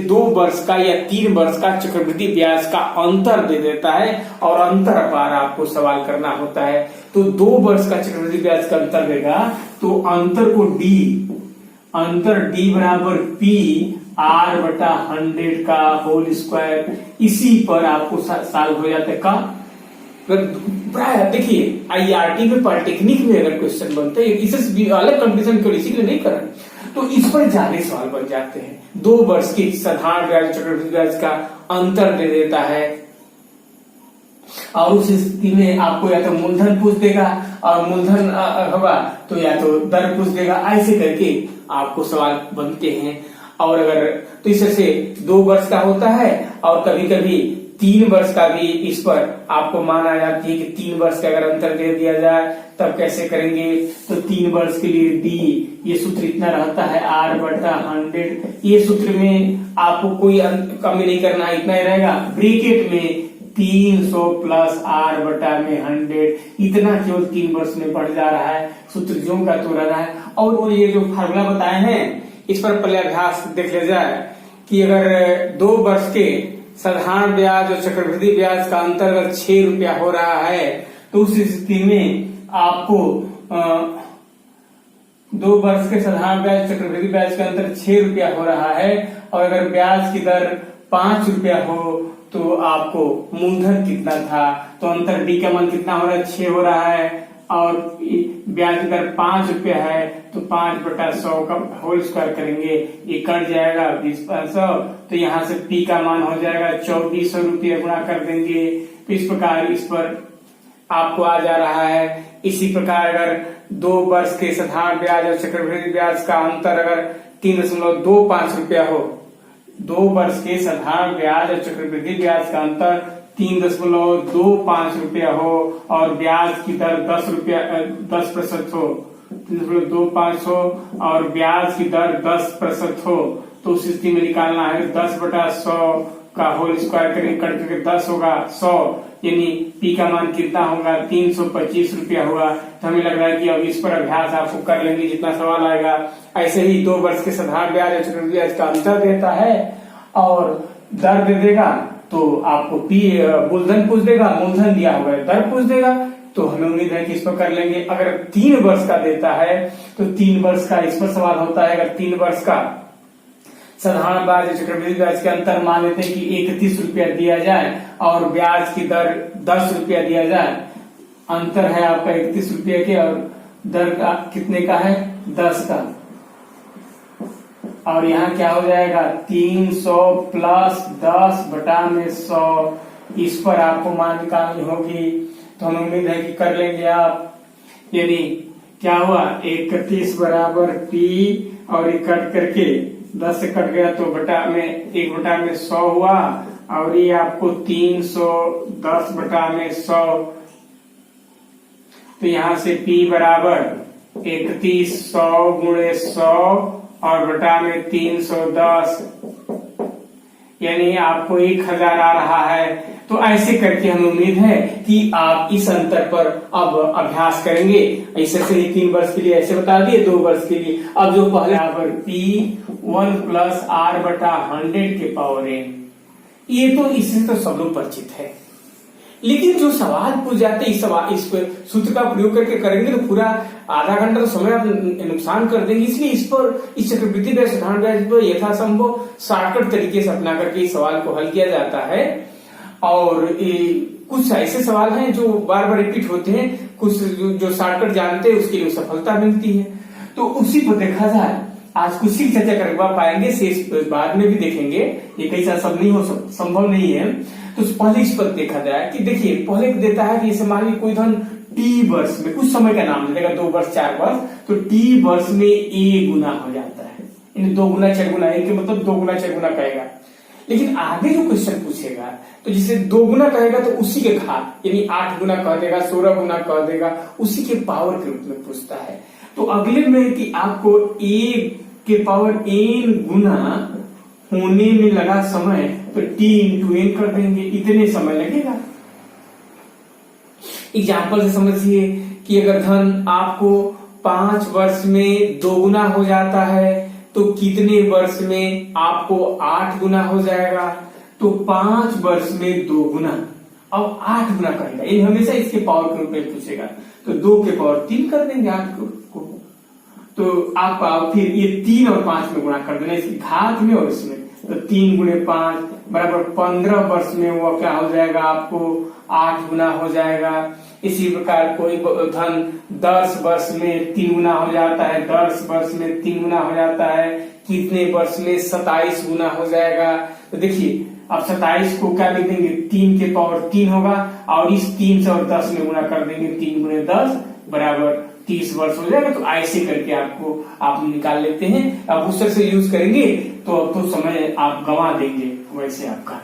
2 वर्ष का या 3 वर्ष का चक्रवृद्धि ब्याज का अंतर दे देता है और अंतर पर आपको सवाल करना होता है। तो 2 वर्ष का चक्रवृद्धि ब्याज का अंतर देगा तो अंतर को अंतर D बराबर P R/100 का होल स्क्वायर, इसी पर आपको सॉल्व हो जाता है का। प्राय देखिए IRT में पॉलिटेक्निक में अगर क्वेश्चन बनते हैं इसे अलग कंपटीशन को इसीलिए नहीं कर रहे, तो इस पर ज्यादा सवाल बन जाते हैं। 2 वर्ष की साधारण ब्याज चक्रवृद्धि ब्याज का अंतर दे देता है और उस स्थिति में आपको या तो मूलधन पूछ देगा और मूलधन होगा तो या तो दर पूछ देगा, ऐसे करके आपको सवाल बनते हैं। और अगर तो इस से 2 वर्ष का होता है और कभी कभी 3 वर्ष का भी इस पर आपको मान आ जाती है कि 3 वर्ष का अगर अंतर दे दिया जाए तब कैसे करेंगे। तो 3 वर्ष के लिए D ये सूत्र इतना रहता है R/100, ये सूत्र में आपको कोई कमी नहीं करना, इतना ही रहेगा। ब्रैकेट में 300 प्लस R/100, इतना केवल 3 वर्ष में बढ़ जा रहा है, सूत्र ज्यों का तो रहा है। और वो ये जो फार्मूला बताए हैं इस पर पहले अभ्यास देख ले जाए कि अगर 2 वर्ष के साधारण ब्याज और चक्रवृद्धि ब्याज का अंतर अगर 6 रुपया हो रहा है तो उस स्थिति में आपको 2 वर्ष के साधारण ब्याज चक्रवृद्धि ब्याज का अंतर 6 रुपया हो रहा है और अगर ब्याज की दर 5 रुपया हो तो आपको मूलधन कितना था, तो अंतर D का मान कितना हो रहा है, 6 हो रहा है और ब्याज की दर 5 रुपया है तो 5/100 का होल स्क्वायर करेंगे, ये कट जाएगा 20/100, तो यहाँ से P का मान हो जाएगा 2400 रुपया, गुणा कर देंगे। तो इस प्रकार इस पर आपको आ जा रहा है। इसी प्रकार अगर 2 वर्ष के साधारण ब्याज और चक्रवृद्धि ब्याज का अंतर अगर 3.25 रुपया हो, 2 वर्ष के साधारण ब्याज और चक्रवृद्धि ब्याज का अंतर 3.25 रुपया हो और ब्याज की दर 10% हो, 3.25 हो और ब्याज की दर 10% हो, तो उस स्थिति में निकालना है 10/100 का होल स्क्वायर करेंगे, कट करके 10 होगा 100, यानी P का मान कितना होगा 325 रुपया होगा। तो हमें लग रहा है कि अब इस पर अभ्यास आपको कर लेंगे जितना सवाल आएगा। ऐसे ही 2 वर्ष के साधारण ब्याज और चक्रवृद्धि ब्याज का अंतर देता है और दर दे देगा तो आपको मूलधन पूछ देगा, मूलधन दिया होगा दर पूछ देगा, तो हमें उम्मीद है कि इस पर कर लेंगे। अगर 3 वर्ष का देता है तो 3 वर्ष का इस पर सवाल होता है। अगर 3 वर्ष का साधारण ब्याज और चक्रवृद्धि ब्याज के अंतर मान लेते हैं कि 31 रुपया दिया जाए और ब्याज की दर 10 रुपया दिया जाए, अंतर है आपका 31 रुपये के और दर का कितने का है 10 का, और यहाँ क्या हो जाएगा 300 प्लस 10/100, इस पर आपको मान निकालनी होगी। तो हमें उम्मीद है कि कर लेंगे आप। यानी क्या हुआ 31 बराबर P और ये कट करके 10 से कट गया तो 1/100 हुआ और ये आपको 300 10/100, तो यहाँ से P बराबर 3100 गुणे 100 और बटा में 310, यानी आपको 1000 आ रहा है। तो ऐसे करके हमें उम्मीद है कि आप इस अंतर पर अब अभ्यास करेंगे। ऐसे से 3 वर्ष के लिए ऐसे बता दिए, 2 वर्ष के लिए अब जो पहले बराबर P1 प्लस R/100 के पावर n, ये तो इससे तो सब लोग परिचित है, लेकिन जो सवाल पूछ जाते इस पर सूत्र का प्रयोग करके करेंगे तो पूरा आधा घंटा तो समय आप नुकसान कर देंगे। इसलिए इस पर इस चक्रवृद्धि ब्याज साधारण ब्याज पर यथासंभव शॉर्टकट तरीके से अपना करके इस सवाल को हल किया जाता है। और कुछ ऐसे सवाल हैं जो बार बार रिपीट होते हैं, कुछ जो शॉर्टकट जानते हैं उसके लिए सफलता मिलती है। तो उसी को देखा जाए, आज कुछ ही चर्चा कर पाएंगे, शेष बाद में भी देखेंगे, ये कई साल सब नहीं हो संभव नहीं है। तो पहले इस पर देखा जाए कि देखिए पहले देता है कि जैसे मान लीजिए कोई धन T वर्ष में कुछ समय का नाम देगा, 2 वर्ष 4 वर्ष, तो T वर्ष में A गुना हो जाता है, यानी 2 गुना 4 गुना, A के मतलब 2 गुना 4 गुना कहेगा। लेकिन आगे जो क्वेश्चन पूछेगा तो जिसे 2 गुना कहेगा तो उसी के घात यानी 8 गुना कह देगा, 16 गुना कह देगा, उसी के पावर के रूप में पूछता है। तो अगले में कि आपको A के पावर n गुना होने में लगा समय, तो T इंटू n कर देंगे, इतने समय लगेगा। एग्जाम्पल से समझिए कि अगर धन आपको 5 वर्ष में 2 गुना हो जाता है तो कितने वर्ष में आपको 8 गुना हो जाएगा, तो 5 वर्ष में 2 गुना, अब 8 गुना करेगा। ये हमेशा इसके पावर के रूप में पूछेगा, तो 2 के पावर 3 कर देंगे 8 को। तो आपका फिर ये 3 और 5 में गुणा कर देना, इसकी घात में और इसमें, तो 3 गुणे 5 बराबर 15 वर्ष में वो क्या हो जाएगा, आपको 8 गुना हो जाएगा। इसी प्रकार कोई धन 10 वर्ष में 3 गुना हो जाता है, 10 वर्ष में 3 गुना हो जाता है, कितने वर्ष में 27 गुना हो जाएगा। तो देखिए अब 27 को क्या लिख देंगे, 3 के पावर 3 होगा, और इस 3 से और 10 में गुना कर देंगे, 3 गुणे 10 बराबर 30 वर्ष हो जाएगा। तो ऐसे करके आपको आप निकाल लेते हैं। अब उस तरह से यूज करेंगे तो समय आप गंवा देंगे वैसे आपका।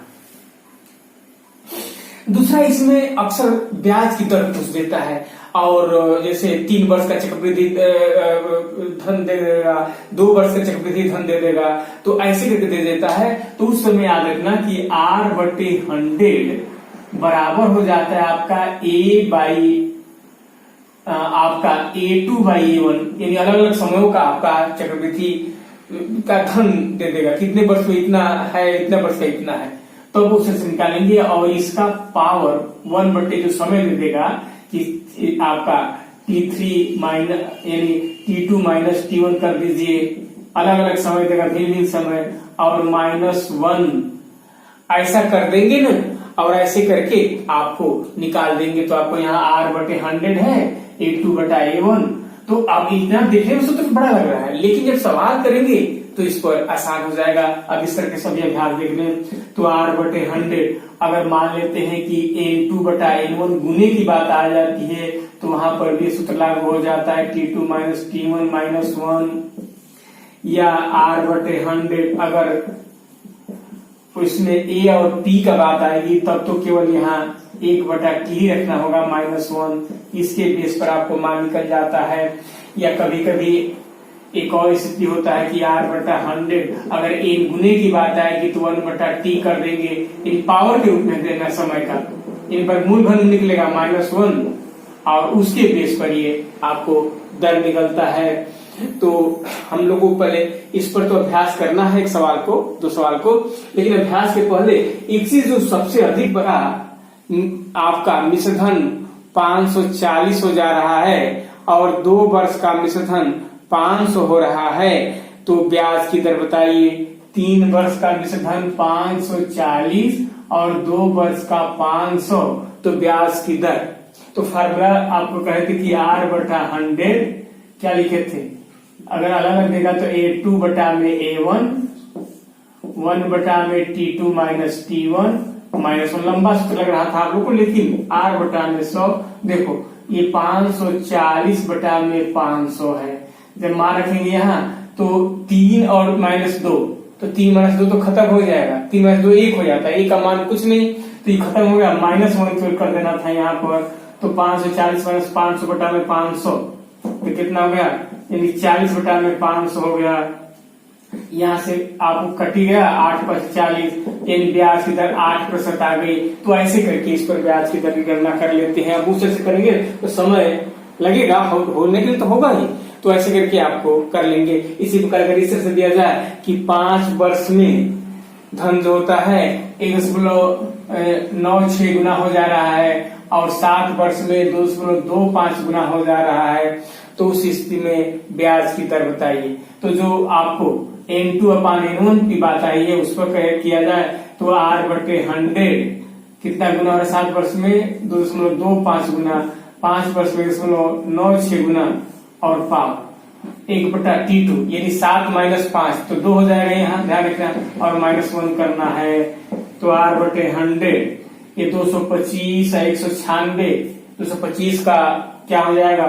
दूसरा, इसमें अक्सर ब्याज की दर पूछ देता है, और जैसे 3 वर्ष का चक्रवृद्धि धन दे देगा, 2 वर्ष का चक्रवृद्धि धन दे देगा, तो ऐसे करके दे देता है। तो उस समय याद रखना कि R/100 बराबर हो जाता है आपका आपका A2/A1, यानी अलग अलग समयों का आपका चक्रवृद्धि का धन दे देगा, कितने वर्ष में इतना है, इतने वर्ष का इतना है, तो वो उससे निकालेंगे। और इसका पावर 1/, जो समय दे देगा कि आपका T3 माइनस यानी T2 माइनस T1 कर दीजिए, अलग अलग समय देगा, भिन्न भिन्न समय, और -1 ऐसा कर देंगे ना, और ऐसे करके आपको निकाल देंगे। तो आपको यहाँ R/100 है, A2/A1। तो अब इतना देखने में सूत्र बड़ा लग रहा है, लेकिन जब सवाल करेंगे तो इस पर आसान हो जाएगा। अब इस तरह के सभी अभ्यास देख लें। तो R/100 अगर मान लेते हैं कि A2/N1 गुने की बात आ जाती है, तो वहां पर भी सूत्र लागू हो जाता है, T2 माइनस T1 -1, या R/100 अगर इसमें A और T का बात आएगी तब तो केवल यहाँ 1/T रखना होगा -1, इसके बेस पर आपको मान निकल जाता है। या कभी कभी एक और स्थिति होता है कि R/100 अगर N गुने की बात आएगी तो 1/T कर देंगे, इन पावर के रूप में देना समय का, इन पर मूल धन निकलेगा -1, और उसके बेस पर ये आपको दर निकलता है। तो हम लोगों को पहले इस पर तो अभ्यास करना है, एक सवाल को, 2 सवाल को, लेकिन अभ्यास के पहले एक चीज जो सबसे अधिक बड़ा आपका मिश्र धन 540 हो जा रहा है, और 2 वर्ष का मिश्र धन 500 हो रहा है, तो ब्याज की दर बताइए। 3 वर्ष का मिश्र धन 540 और 2 वर्ष का 500, तो ब्याज की दर, तो फार्मूला आपको कहे थे कि R/100 क्या लिखे थे, अगर अलग अलग देगा तो A2/A1, 1/ T2 माइनस T1 -1, लंबा सूत्र लग रहा था आप लोग को, लेकिन R/100 देखो ये 540/500 है। जब मान रखेंगे यहाँ तो 3 और -2, तो 3 -2 तो खत्म हो जाएगा, 3 -2 1 हो जाता है, 1 का मान कुछ नहीं, तो ये खत्म हो गया, -1 कर देना था यहाँ पर। तो 540 - 500/500 तो कितना हो गया, यानी 40/500 हो गया। यहाँ से आपको कटी गया 8/40, यानी ब्याज की दर 8% आ गई। तो ऐसे करके इस पर ब्याज की दर की गणना कर लेते हैं। अब उससे करेंगे तो समय लगेगा, होने के लिए तो होगा ही, तो ऐसे करके आपको कर लेंगे। इसी प्रकार अगर इस तरह से दिया जाए कि 5 वर्ष में धन जो होता है 1.96 गुना हो जा रहा है, और 7 वर्ष में 2.25 गुना हो जा रहा है, तो उस स्थिति में ब्याज की दर बताइए। तो जो आपको N2/N1 की बात आई है उस पर किया जाए तो R/100 कितना गुना हो रहा है, 7 वर्ष में 2.25 गुना, 5 वर्ष में 2.96 गुना, और पाव 1/T2 यानी 7 - 5 तो 2 हो जाएगा, यहाँ ध्यान रखना, और -1 करना है। तो R/100 ये 225 है, 196, 225 का क्या हो जाएगा,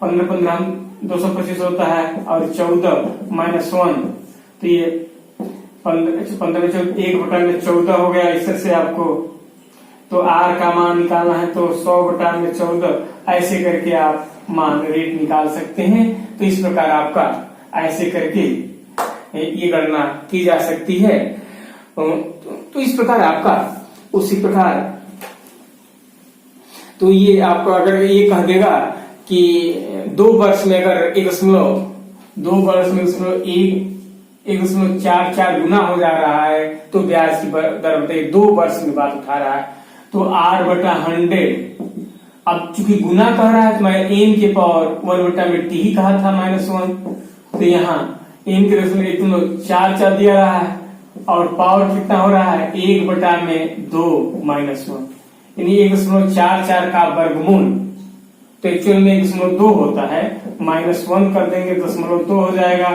15 225 होता है, और 14 -1, तो ये 15 में 1/14 हो गया। इस तरह से आपको तो R का मान निकालना है, तो 100/14, ऐसे करके आप मान रेट निकाल सकते हैं। तो इस प्रकार आपका ऐसे करके ये गणना की जा सकती है। तो इस प्रकार आपका उसी प्रकार, तो ये आपको अगर ये कह देगा कि 2 वर्ष में अगर 2 वर्ष में 1.44 गुना हो जा रहा है, तो ब्याज की दर बताइए। 2 वर्ष में बात उठा रहा है, तो R/100। अब चूंकि गुना कह रहा है तो मैं n के पावर 1/t ही कहा था -1, तो यहाँ n के रेशो में 1.44 दिया रहा है और पावर कितना हो रहा है 1/2 -1, यानी 1.44 का वर्गमूल। तो एक्चुअल में 1.2 होता है, -1 कर देंगे 0.2 हो जाएगा।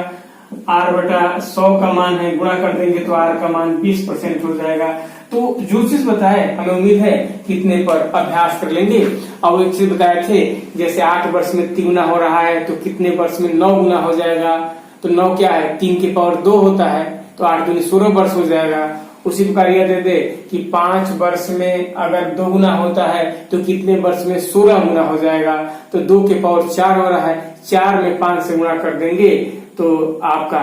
R/100 का मान है, गुणा कर देंगे तो R का मान 20% हो जाएगा। तो जो चीज बताए हमें उम्मीद है कितने पर अभ्यास कर लेंगे। और एक चीज बताए थे, जैसे 8 वर्ष में 3 गुना हो रहा है तो कितने वर्ष में 9 गुना हो जाएगा। तो 9 क्या है, 3 के पावर 2 होता है, तो 8 दूनी 16 वर्ष हो जाएगा। उसी प्रकार यह दे दे कि 5 वर्ष में अगर 2 गुना होता है तो कितने वर्ष में 16 गुना हो जाएगा। तो 2 के पावर 4 हो रहा है, 4 में 5 से गुणा कर देंगे तो आपका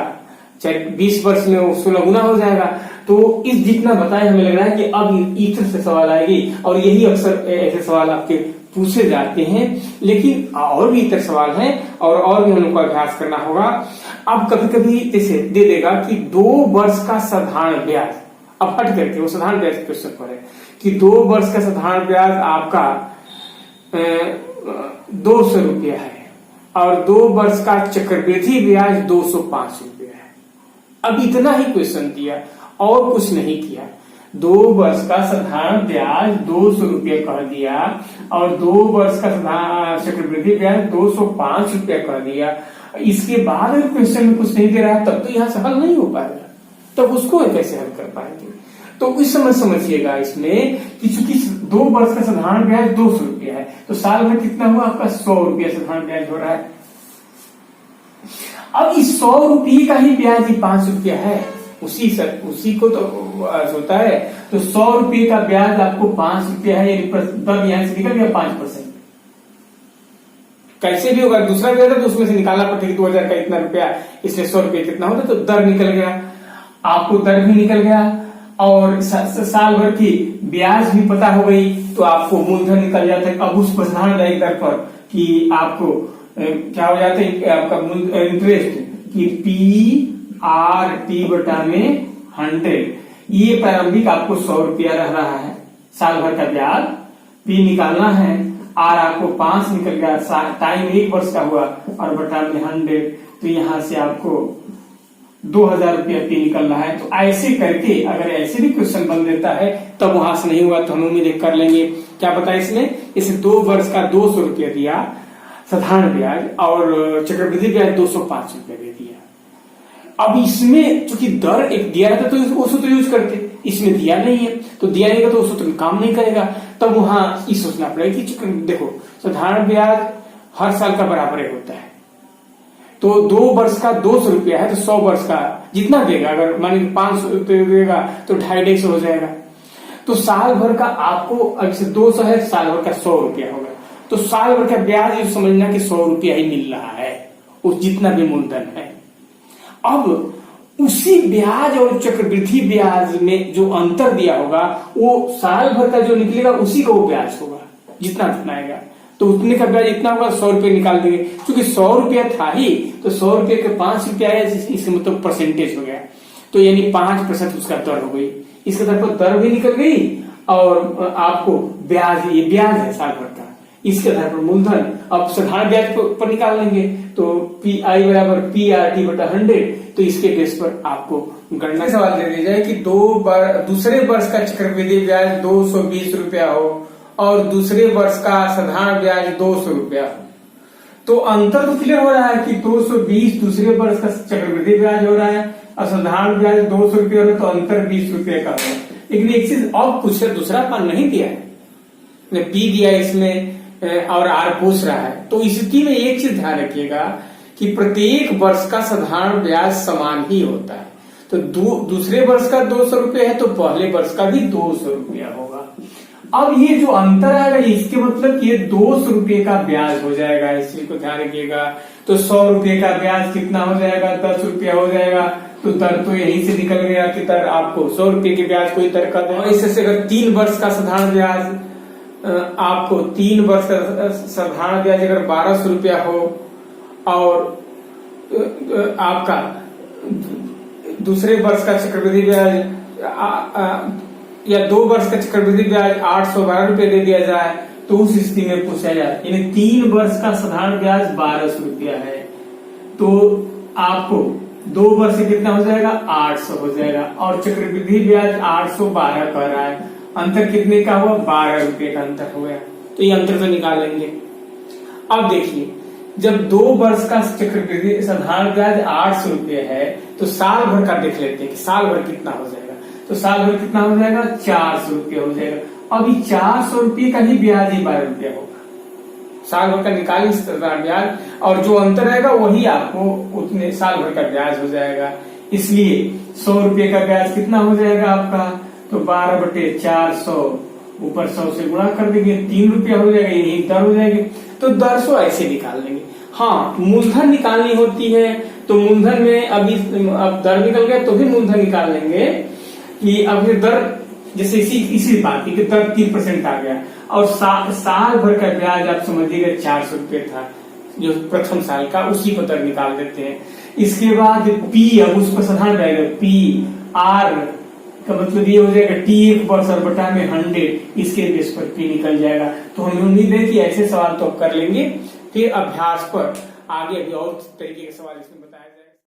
20 वर्ष में वो 16 गुना हो जाएगा। तो इस जितना बताए हमें लग रहा है कि अब इस तरह से सवाल आएगी, और यही अक्सर ऐसे सवाल आपके पूछे जाते हैं। लेकिन और भी इतर सवाल हैं और भी हम लोग को अभ्यास करना होगा। अब कभी कभी जैसे दे देगा कि 2 वर्ष का साधारण ब्याज, अब हट करके वो साधारण ब्याज क्वेश्चन पर है कि 2 वर्ष का साधारण ब्याज आपका 200 रुपया है और 2 वर्ष का चक्रवृद्धि ब्याज 205 रुपया है। अब इतना ही क्वेश्चन दिया और कुछ नहीं किया। 2 वर्ष का साधारण ब्याज 200 रुपया कह दिया और 2 वर्ष का चक्रवृद्धि ब्याज 205 रुपया कह दिया। इसके बाद अगर क्वेश्चन में कुछ नहीं दे रहा तब तो यहाँ से हल नहीं हो पाएगा, तब उसको कैसे हल कर पाएंगे। तो इस समय समझिएगा इसमें कि चूंकि 2 वर्ष का साधारण ब्याज 200 रुपया है तो साल भर कितना हुआ आपका 100 रुपया साधारण ब्याज हो रहा है। अब इस 100 रुपये का ही ब्याज ही 5 रुपया है, उसी को तो होता है। तो 100 रुपये का ब्याज आपको 5 रुपया है, यानी दर यहां से निकल गया 5%। कैसे भी होगा, दूसरा ब्याज है तो उसमें से निकालना पड़ता है 2000 का इतना रुपया, इसलिए 100 रुपये कितना होता, तो दर निकल गया, आपको दर भी निकल गया और साल भर की ब्याज भी पता हो गई, तो आपको मूलधन निकल जाता है। अब उस पर ध्यान रहे दर पर कि आपको क्या हो जाता है आपका इंटरेस्ट की PRT में 100, ये प्रारंभिक आपको 100 रुपया रह रहा है साल भर का ब्याज। P निकालना है, R आपको 5 निकल गया, टाइम 1 वर्ष का हुआ और बटा में 100, तो यहां से आपको 2000 रुपया P निकल रहा है। तो ऐसे करके अगर ऐसे भी क्वेश्चन बन देता है तब वहां से नहीं हुआ तो हम उम्मीद कर लेंगे। क्या पता इसमें इसे 2 वर्ष का 200 रुपया दिया साधारण ब्याज और चक्रवृद्धि ब्याज 205 रुपया दे दिया। अब इसमें चूंकि दर एक दिया रहता तो वो सूत्र यूज करते, इसमें दिया नहीं है तो दिया नहीं का तो सूत्र काम नहीं करेगा। तब वहां ये सोचना पड़ेगा कि देखो साधारण ब्याज हर साल का बराबर होता है, तो 2 वर्ष का 200 रुपया है तो 100 वर्ष का जितना देगा, अगर मान लीजिए 500 रुपये देगा तो 250 हो जाएगा। तो साल भर का आपको अगर 200 है साल भर का 100 रुपया होगा, तो साल भर का ब्याज ये समझना कि 100 रुपया ही मिल रहा है उस जितना भी मूलधन है। अब उसी ब्याज और चक्रवृद्धि ब्याज में जो अंतर दिया होगा वो साल भर का जो निकलेगा उसी का वो ब्याज होगा, जितना आएगा तो उतने का ब्याज इतना होगा, 100 रुपये निकाल देंगे। क्योंकि 100 रुपया था ही तो 100 रुपये के 5 रुपया है, इसका मतलब परसेंटेज हो गया, तो यानी 5% उसका दर हो गई। इसके दर पर दर भी निकल गई और आपको ब्याज, ये ब्याज है साल भर का, इसके आधार पर मूलधन। अब साधारण ब्याज पर निकाल लेंगे तो PI बराबर PRT बटा 100, तो इसके बेस पर आपको गणना सवाल दे दिया जाए कि दूसरे वर्ष का चक्रवृद्धि ब्याज 220 रुपया हो और दूसरे वर्ष का साधारण ब्याज 200 रुपया हो, तो अंतर तो क्लियर हो रहा है कि 220 दूसरे वर्ष का चक्रवृद्धि ब्याज हो रहा है और साधारण ब्याज 200 रुपया हो रहा है, तो अंतर 20 रुपये का है। लेकिन एक चीज और कुछ है, दूसरा मान नहीं दिया है, P दिया इसमें और R पूछ रहा है, तो इसकी में एक चीज ध्यान रखिएगा कि प्रत्येक वर्ष का साधारण ब्याज समान ही होता है। तो दूसरे वर्ष का 200 रुपये है तो पहले वर्ष का भी 200 रुपया होगा। अब ये जो अंतर आएगा इसके मतलब कि ये 200 रुपये का ब्याज हो जाएगा, इस चीज को ध्यान रखिएगा। तो 100 रुपये का ब्याज कितना हो जाएगा, 10 रुपया हो जाएगा, तो दर तो यहीं से निकल गया कि दर आपको 100 रुपये के ब्याज को ही दर कर देगा। इससे अगर 3 वर्ष का साधारण ब्याज आपको 3 वर्ष का साधारण ब्याज अगर 1200 रुपया हो और आपका दूसरे वर्ष का चक्रवृद्धि ब्याज या 2 वर्ष का चक्रवृद्धि ब्याज 812 रुपए दे दिया जाए तो उस स्थिति में पूछा जाए, यानी 3 वर्ष का साधारण ब्याज 1200 रुपया है तो आपको 2 वर्ष से कितना हो जाएगा, 800 हो जाएगा, और चक्रवृद्धि ब्याज 812 कह रहा है, अंतर कितने का हुआ, 12 रुपए का अंतर हो गया। तो ये अंतर तो निकाल लेंगे। अब देखिए, जब 2 वर्ष का चक्रवृद्धि साधारण ब्याज 800 रुपये है तो साल भर का देख लेते हैं कि साल भर कितना हो जाएगा। तो साल भर कितना हो जाएगा, 400 रुपये हो जाएगा। अभी 400 रुपये का ही ब्याज ही 12 रुपया होगा। साल भर का निकालें साधारण ब्याज और जो अंतर रहेगा वही आपको उतने साल भर का ब्याज हो जाएगा। इसलिए 100 रुपये का ब्याज कितना हो जाएगा आपका, तो 12/400 ऊपर 100 से गुणा कर देंगे, 3 रुपया हो जाएगा, यही दर हो जाएगी। तो दर 100 ऐसे निकाल लेंगे। हाँ, मूलधन निकालनी होती है तो मूलधन में अभी अब दर निकल गया तो भी मूलधन निकाल लेंगे कि अब ये दर जैसे इसी बात की दर 3% आ गया और साल भर का ब्याज आप समझिएगा 400 रुपये था जो प्रथम साल का, उसी को दर निकाल देते हैं। इसके बाद पी, अब उसको साधारण ब्याज पी आर का मतलब ये हो जाएगा टी 1 वर्ष और बटा में 100, इसके बेस पर पी निकल जाएगा। तो हमें उम्मीद है कि ऐसे सवाल तो कर लेंगे, फिर अभ्यास पर आगे अभी और तरीके के सवाल इसमें बताया जाए।